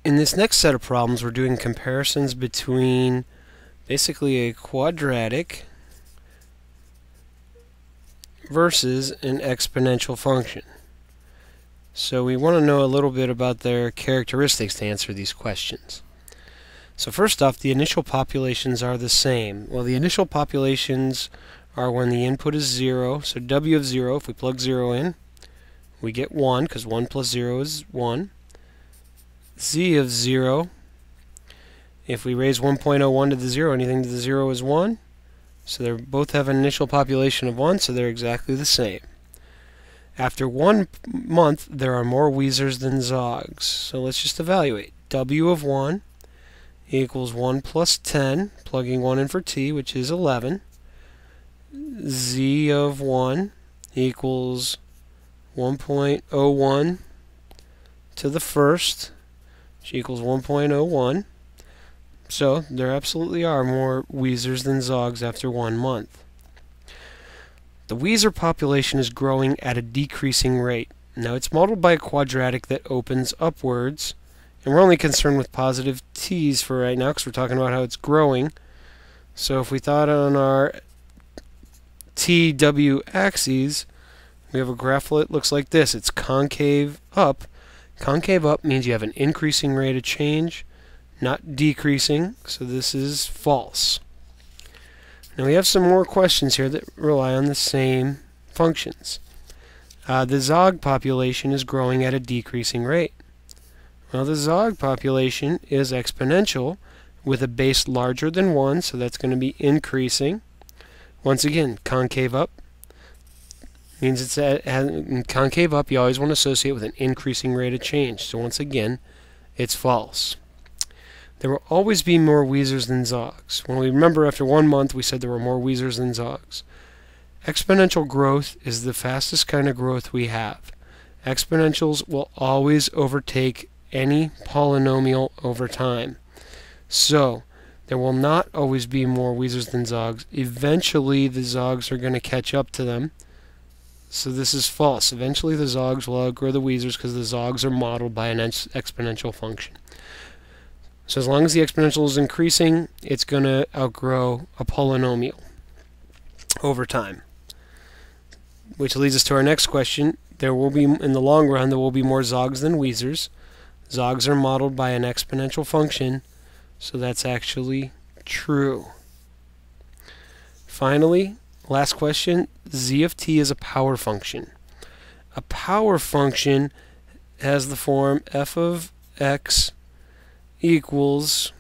In this next set of problems, we're doing comparisons between basically a quadratic versus an exponential function. So we want to know a little bit about their characteristics to answer these questions. So first off, the initial populations are the same. Well, the initial populations are when the input is 0. So w of 0, if we plug 0 in, we get 1, because 1 plus 0 is 1. Z of 0, if we raise 1.01 to the 0, anything to the 0 is 1. So they both have an initial population of 1, so they're exactly the same. After 1 month, there are more Weezers than Zogs. So let's just evaluate. W of 1 equals 1 plus 10, plugging 1 in for t, which is 11. Z of 1 equals 1.01 to the first, which equals 1.01. So there absolutely are more Weezers than Zogs after 1 month. The Weezer population is growing at a decreasing rate. Now it's modeled by a quadratic that opens upwards, and we're only concerned with positive t's for right now because we're talking about how it's growing. So if we thought on our TW axes, we have a graph that looks like this. It's concave up. Concave up means you have an increasing rate of change, not decreasing, so this is false. Now we have some more questions here that rely on the same functions. The Zog population is growing at a decreasing rate. Well, the Zog population is exponential with a base larger than 1, so that's going to be increasing. Once again, concave up means it's concave up, you always want to associate with an increasing rate of change. So once again, it's false. There will always be more Weezers than Zogs. When we remember after 1 month, we said there were more Weezers than Zogs. Exponential growth is the fastest kind of growth we have. Exponentials will always overtake any polynomial over time. So there will not always be more Weezers than Zogs. Eventually, the Zogs are going to catch up to them. So this is false. Eventually the Zogs will outgrow the Weezers because the Zogs are modeled by an exponential function. So as long as the exponential is increasing, it's going to outgrow a polynomial over time. Which leads us to our next question. There will be, in the long run, there will be more Zogs than Weezers. Zogs are modeled by an exponential function, so that's actually true. Finally, last question, z of t is a power function. A power function has the form f of x equals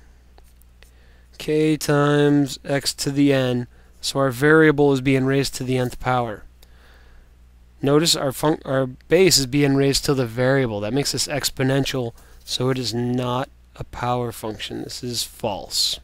k times x to the n, so our variable is being raised to the nth power. Notice our base is being raised to the variable. That makes this exponential, so it is not a power function. This is false.